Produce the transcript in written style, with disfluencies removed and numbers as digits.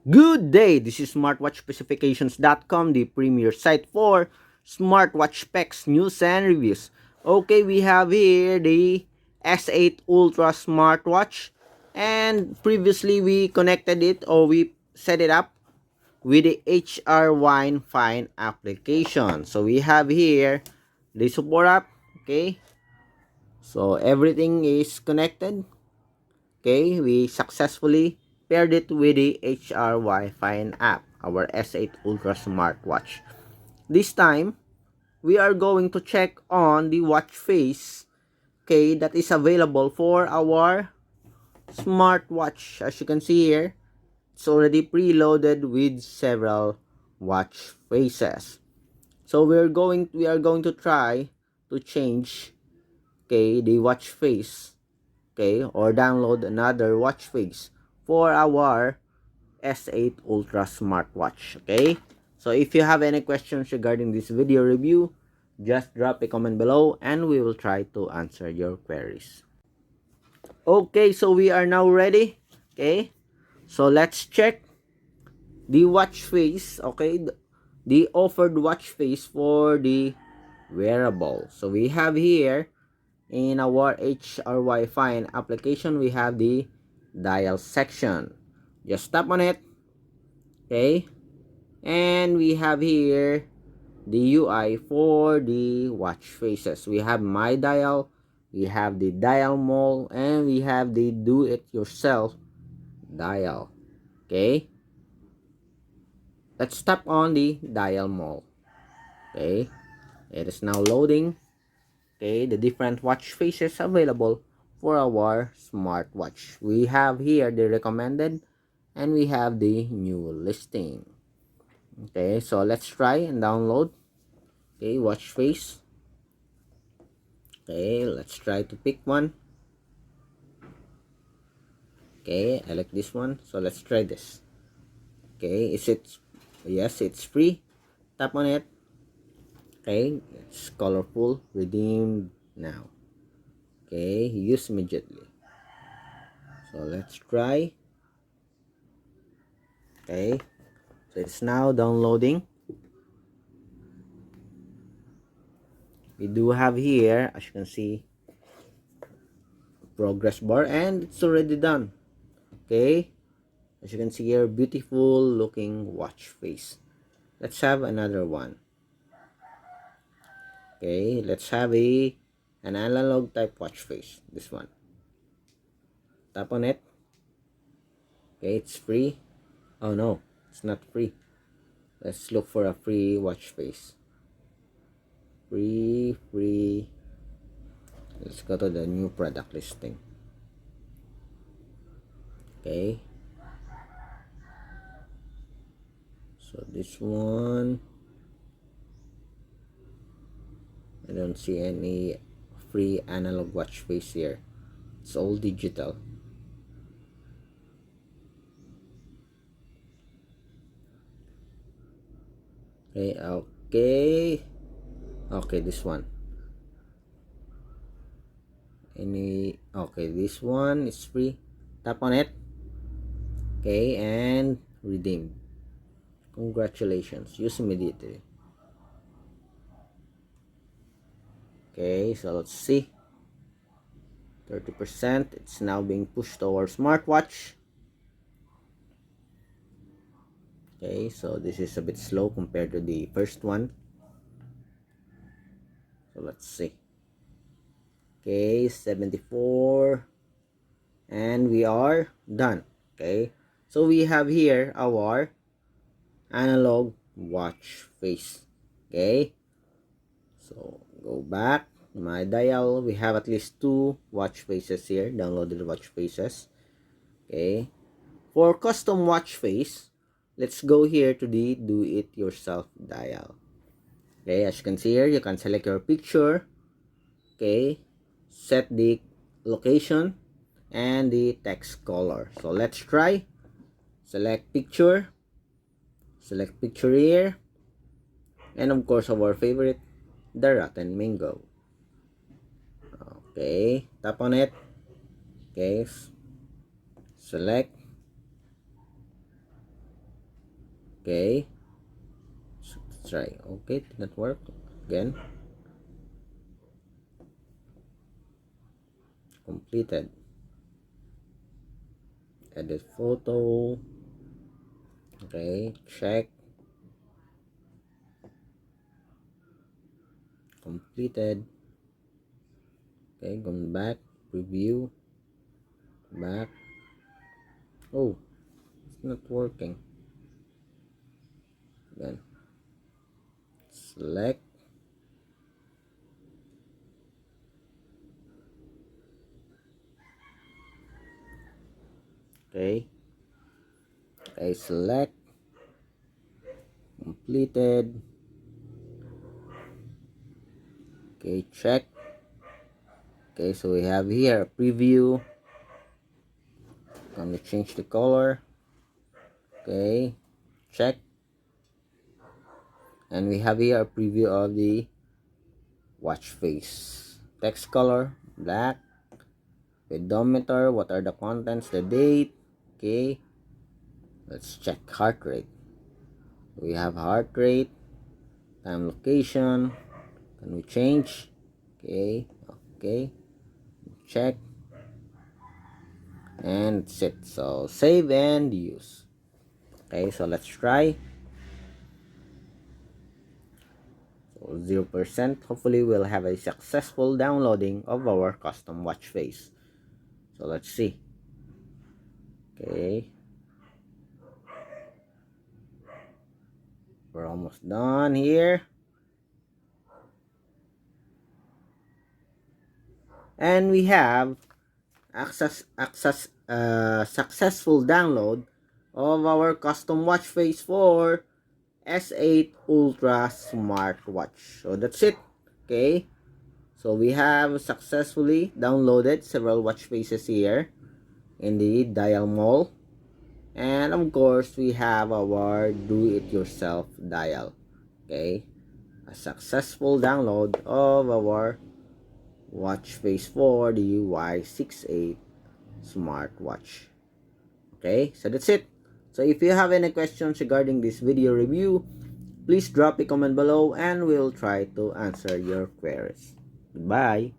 Good day, this is smartwatchspecifications.com, the premier site for smartwatch specs, news, and reviews. Okay, we have here the S8 Ultra smartwatch, and previously we connected it or we set it up with the HRYFine application. So we have here the support app. Okay, so everything is connected. Okay, we successfully paired it with the HRYFine app, our S8 Ultra smartwatch. This time, we are going to check on the watch face, okay, that is available for our smartwatch. As you can see here, it's already preloaded with several watch faces. So we are going to try to change, okay, the watch face, okay, or download another watch face for our S8 Ultra smartwatch. Okay, so if you have any questions regarding this video review, just drop a comment below and we will try to answer your queries. Okay, so we are now ready. Okay, so let's check the watch face. Okay, the offered watch face for the wearable. So we have here in our HRYFine application, we have the dial section. Just tap on it. Okay, and we have here the UI for the watch faces. We have my dial, we have the dial mall, and we have the do it yourself dial. Okay, let's tap on the dial mall. Okay, it is now loading. Okay, the different watch faces available for our smartwatch. We have here the recommended and we have the new listing. Okay, so let's try and download. Okay, watch face. Okay, let's try to pick one. Okay, I like this one, so let's try this. Okay, is it? Yes, it's free. Tap on it. Okay, it's colorful. Redeem now. Okay, use immediately. So let's try. Okay, so it's now downloading. We do have here, as you can see, progress bar, and it's already done. Okay, as you can see here, beautiful looking watch face. Let's have another one. Okay, let's have an analog type watch face. This one. Tap on it. Okay, it's free. Oh no, it's not free. Let's look for a free watch face. Free. Let's go to the new product listing. Okay. So this one, I don't see any free analog watch face here. It's all digital. Okay, this one. Okay, this one is free. Tap on it. Okay, and redeem. Congratulations, use immediately. Okay, so let's see. 30%. It's now being pushed to our smartwatch. Okay, so this is a bit slow compared to the first one. So let's see. Okay, 74. And we are done. Okay, so we have here our analog watch face. Okay, so go back. My dial, we have at least 2 watch faces here, downloaded watch faces. Okay, for custom watch face, let's go here to the do it yourself dial. Okay, as you can see here, you can select your picture. Okay, set the location and the text color. So let's try. Select picture here, and of course our favorite, the rotten mango. Okay, tap on it. Okay, select. Okay, so let's try. Okay, did not work again. Completed. Edit photo. Okay, check. Completed. Okay, going back, preview, back. Oh, it's not working. Then select. Okay, okay, select. Completed. Okay, check. Okay, so we have here a preview. Gonna change the color. Okay, check. And we have here a preview of the watch face. Text color, black. Pedometer, what are the contents, the date. Okay, let's check heart rate. We have heart rate, time, location. Can we change? Okay, okay, check. And that's it. So save and use. Okay, so let's try. So 0%. Hopefully we'll have a successful downloading of our custom watch face. So let's see. Okay, we're almost done here. And we have successful download of our custom watch face for S8 Ultra smartwatch. So that's it. Okay, so we have successfully downloaded several watch faces here in the dial mall, and of course we have our do-it-yourself dial. Okay, a successful download of our watch face for the Y68 smartwatch. Okay, so that's it. So if you have any questions regarding this video review, please drop a comment below and we'll try to answer your queries. Goodbye.